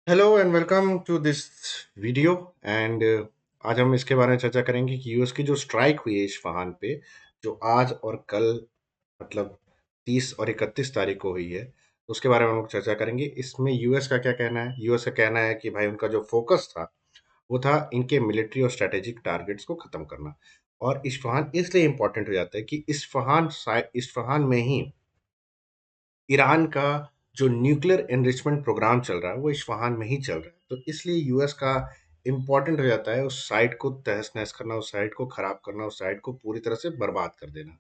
Hello and welcome to this video and आज हम इसके बारे में चर्चा करेंगे कि यूएस की जो स्ट्राइक हुई है इस्फहान पे, जो आज और कल मतलब 30 और 31 तारीख को हुई है, तो उसके बारे में हम लोग चर्चा करेंगे। इसमें यूएस का क्या कहना है? यूएस का कहना है कि भाई उनका जो फोकस था वो था इनके मिलिट्री और स्ट्रेटेजिक टारगेट्स को खत्म करना। और इस्फहान इसलिए इंपॉर्टेंट हो जाता है कि इस्फहान में ही ईरान का जो न्यूक्लियर एनरिचमेंट प्रोग्राम चल रहा है वो इस्फहान में ही चल रहा है, तो इसलिए यूएस का इम्पोर्टेंट हो जाता है उस साइट को तहस नहस करना, उस साइट को खराब करना, उस साइट को पूरी तरह से बर्बाद कर देना।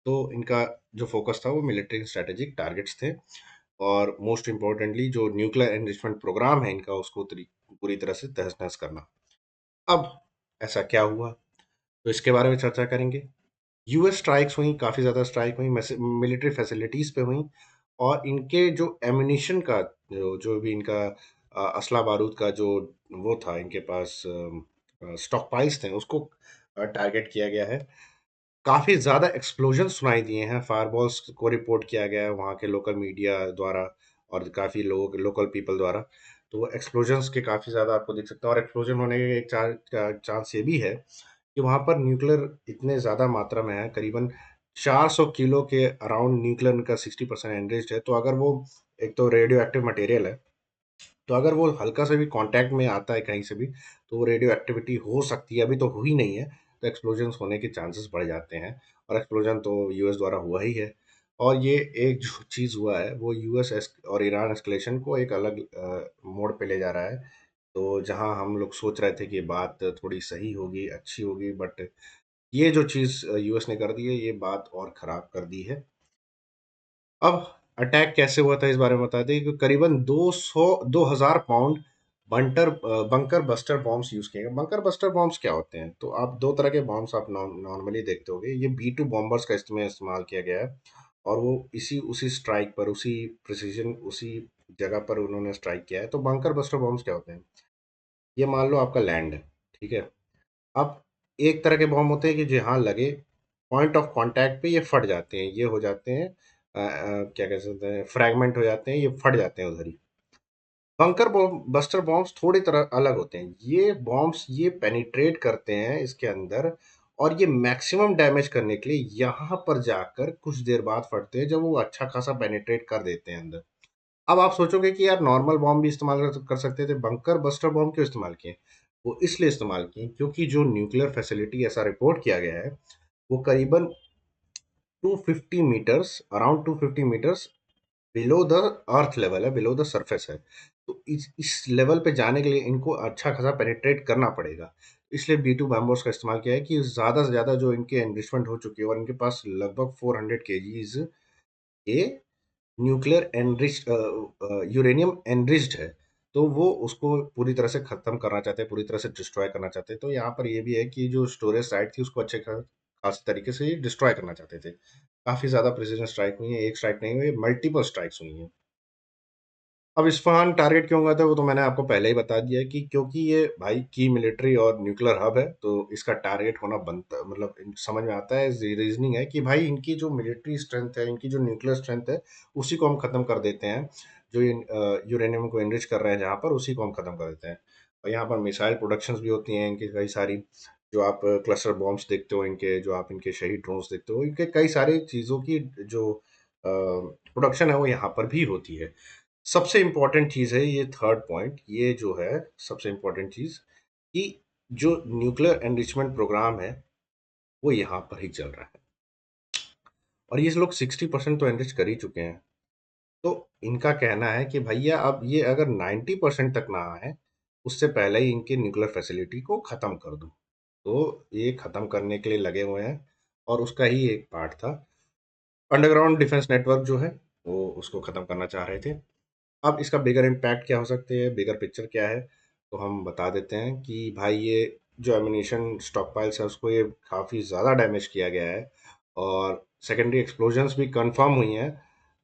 तो इनका जो फोकस था वो मिलिट्री स्ट्रेटेजिक टारगेट्स थे, और मोस्ट इम्पोर्टेंटली जो न्यूक्लियर एनरिचमेंट प्रोग्राम है इनका उसको पूरी तरह से तहस नहस करना। अब ऐसा क्या हुआ, तो इसके बारे में चर्चा करेंगे। यूएस स्ट्राइक्स हुई, काफ़ी ज़्यादा स्ट्राइक हुई, मिलिट्री फैसिलिटीज़ पे हुई, और इनके जो एम्यूनिशन का जो भी इनका असला बारूद का जो वो था इनके पास, स्टॉक पाइल्स थे, उसको टारगेट किया गया है। काफ़ी ज़्यादा एक्सप्लोजन सुनाई दिए हैं, फायरबॉल्स को रिपोर्ट किया गया है वहाँ के लोकल मीडिया द्वारा और काफ़ी लोग लोकल पीपल द्वारा। तो वो एक्सप्लोजन्स के काफ़ी ज़्यादा आपको दिख सकता है, और एक्सप्लोजन होने के एक चांस ये भी है कि वहाँ पर न्यूक्लियर इतने ज़्यादा मात्रा में है, करीबन 400 किलो के अराउंड न्यूक्लियर का 60% एनरिच्ड है। तो अगर वो, एक तो रेडियो एक्टिव मटेरियल है, तो अगर वो हल्का सा भी कांटेक्ट में आता है कहीं से भी, तो वो रेडियो एक्टिविटी हो सकती है। अभी तो हुई नहीं है, तो एक्सप्लोजन्स होने के चांसेस बढ़ जाते हैं, और एक्सप्लोजन तो यूएस द्वारा हुआ ही है। और ये एक जो चीज़ हुआ है वो यूएस और ईरान एस्केलेशन को एक अलग मोड़ पे ले जा रहा है। तो जहां हम लोग सोच रहे थे कि बात थोड़ी सही होगी, अच्छी होगी, बट ये जो चीज़ यूएस ने कर दी है, ये बात और खराब कर दी है। अब अटैक कैसे हुआ था इस बारे में बता दें कि करीबन 2000 pound bunker buster bombs use किए गए। बंकर बस्टर बॉम्ब्स क्या होते हैं? तो आप दो तरह के बॉम्ब्स आप नॉर्मली देखते होंगे। ये B2 बॉम्बर्स का इसमें इस्तेमाल किया गया है, और वो इसी उसी स्ट्राइक पर, उसी प्रिसीजन, उसी जगह पर उन्होंने स्ट्राइक किया है। तो बंकर बस्टर बॉम्ब्स क्या होते हैं? ये मान लो आपका लैंड है, ठीक है। अब एक तरह के बॉम्ब होते हैं कि जहाँ लगे, पॉइंट ऑफ कांटेक्ट पे ये फट जाते हैं, ये हो जाते हैं क्या कह सकते हैं, फ्रैगमेंट हो जाते हैं, ये फट जाते हैं उधर ही। बंकर बस्टर बॉम्ब्स थोड़ी तरह अलग होते हैं। ये बॉम्ब्स ये पेनिट्रेट करते हैं इसके अंदर, और ये मैक्सिमम डैमेज करने के लिए यहाँ पर जाकर कुछ देर बाद फटते हैं, जब वो अच्छा खासा पेनिट्रेट कर देते हैं अंदर। अब आप सोचोगे कि यार नॉर्मल बॉम्ब भी इस्तेमाल कर सकते थे, बंकर बस्टर बॉम्ब क्यों इस्तेमाल किए? वो इसलिए इस्तेमाल किए क्योंकि जो न्यूक्लियर फैसिलिटी, ऐसा रिपोर्ट किया गया है, वो करीबन 250 meters, around 250 meters below the earth level है, बिलो द सरफेस है। तो इस लेवल पे जाने के लिए इनको अच्छा खासा पेनिट्रेट करना पड़ेगा। इसलिए B2 बैम्बोस का इस्तेमाल किया है कि ज़्यादा से ज़्यादा जो इनके एनरिचमेंट हो चुकी है, और इनके पास लगभग 400 केजीज ये न्यूक्लियर एनरिच यूरेनियम एनरिच्ड है। तो वो उसको पूरी तरह से खत्म करना चाहते हैं, पूरी तरह से डिस्ट्रॉय करना चाहते हैं। तो यहाँ पर ये भी है कि जो स्टोरेज साइट थी उसको अच्छे खास तरीके से डिस्ट्रॉय करना चाहते थे। काफी ज्यादा प्रिसीजन स्ट्राइक हुई है, एक स्ट्राइक नहीं हुई, मल्टीपल स्ट्राइक्स हुई हैं। अब इस्फहान टारगेट क्यों हुआ था वो तो मैंने आपको पहले ही बता दिया है कि क्योंकि ये भाई की मिलिट्री और न्यूक्लियर हब है, तो इसका टारगेट होना बनता, मतलब समझ में आता है। रीजनिंग है कि भाई इनकी जो मिलिट्री स्ट्रेंथ है, इनकी जो न्यूक्लियर स्ट्रेंथ है, उसी को हम खत्म कर देते हैं। जो ये यूरेनियम को एनरिच कर रहे हैं जहाँ पर, उसी को हम खत्म कर देते हैं। और यहाँ पर मिसाइल प्रोडक्शंस भी होती हैं इनकी कई सारी। जो आप क्लस्टर बॉम्ब्स देखते हो इनके, जो आप इनके शहीद ड्रोन्स देखते हो, इनके कई सारी चीज़ों की जो प्रोडक्शन है वो यहाँ पर भी होती है। सबसे इम्पोर्टेंट चीज़ है ये थर्ड पॉइंट, ये जो है सबसे इम्पोर्टेंट चीज़, कि जो न्यूक्लियर एनरिचमेंट प्रोग्राम है वो यहाँ पर ही चल रहा है, और ये लोग 60% तो एनरिच कर ही चुके हैं। तो इनका कहना है कि भैया अब ये अगर 90% तक ना आए, उससे पहले ही इनके न्यूक्लियर फैसिलिटी को ख़त्म कर दो। तो ये ख़त्म करने के लिए लगे हुए हैं, और उसका ही एक पार्ट था अंडरग्राउंड डिफेंस नेटवर्क जो है, वो उसको ख़त्म करना चाह रहे थे। अब इसका बिगर इम्पैक्ट क्या हो सकते हैं, बिगर पिक्चर क्या है, तो हम बता देते हैं कि भाई ये जो एमिनेशन स्टॉक पाइल्स है उसको ये काफ़ी ज़्यादा डैमेज किया गया है, और सेकेंडरी एक्सप्लोजन्स भी कंफर्म हुई हैं।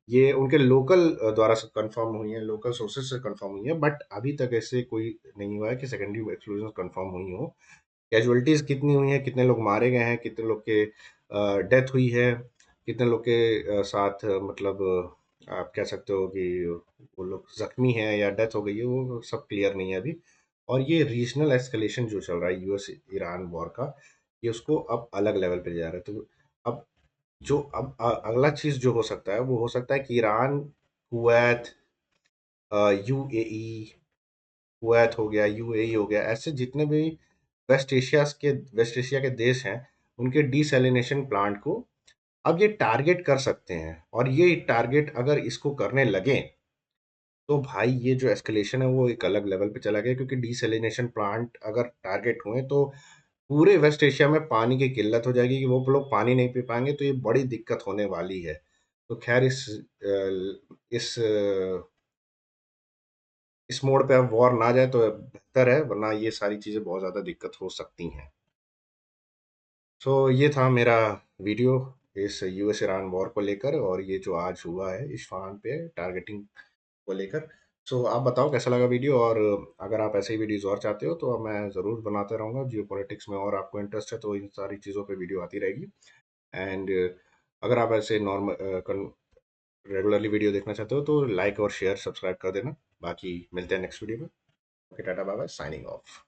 ये उनके लोकल द्वारा से कंफर्म हुई हैं, लोकल सोर्सेज से कंफर्म हुई हैं, बट अभी तक ऐसे कोई नहीं हुआ है कि सेकेंडरी एक्सप्लोजन कंफर्म हुई हो। कैजुअलिटीज़ कितनी हुई हैं, कितने लोग मारे गए हैं, कितने लोग के डेथ हुई है, कितने लोग के साथ मतलब आप कह सकते हो कि वो लोग जख्मी हैं या डेथ हो गई है, वो सब क्लियर नहीं है अभी। और ये रीजनल एस्केलेशन जो चल रहा है यूएस ईरान वॉर का, ये उसको अब अलग लेवल पे ले जा रहा है। तो अब अगला चीज जो हो सकता है वो हो सकता है कि ईरान, कुवैत, यूएई, कुवैत हो गया, यूएई हो गया, ऐसे जितने भी वेस्ट एशिया के देश हैं, उनके डीसैलिनेशन प्लांट को अब ये टारगेट कर सकते हैं। और ये टारगेट अगर इसको करने लगे तो भाई ये जो एस्केलेशन है वो एक अलग लेवल पे चला गया, क्योंकि डीसैलिनेशन प्लांट अगर टारगेट हुए तो पूरे वेस्ट एशिया में पानी की किल्लत हो जाएगी कि वो लोग पानी नहीं पी पाएंगे, तो ये बड़ी दिक्कत होने वाली है। तो खैर इस मोड़ पे अब वॉर ना जाए तो बेहतर है, वरना ये सारी चीजें बहुत ज्यादा दिक्कत हो सकती हैं। सो ये था मेरा वीडियो इस यूएस ईरान वॉर को लेकर, और ये जो आज हुआ है इस्फहान पे टारगेटिंग को लेकर। सो आप बताओ कैसा लगा वीडियो, और अगर आप ऐसे ही वीडियोस और चाहते हो तो मैं ज़रूर बनाते रहूँगा। जियो पॉलिटिक्स में और आपको इंटरेस्ट है तो इन सारी चीज़ों पे वीडियो आती रहेगी। एंड अगर आप ऐसे नॉर्मल रेगुलरली वीडियो देखना चाहते हो तो लाइक और शेयर सब्सक्राइब कर देना। बाकी मिलते हैं नेक्स्ट वीडियो में। Okay, tata bye bye, signing of.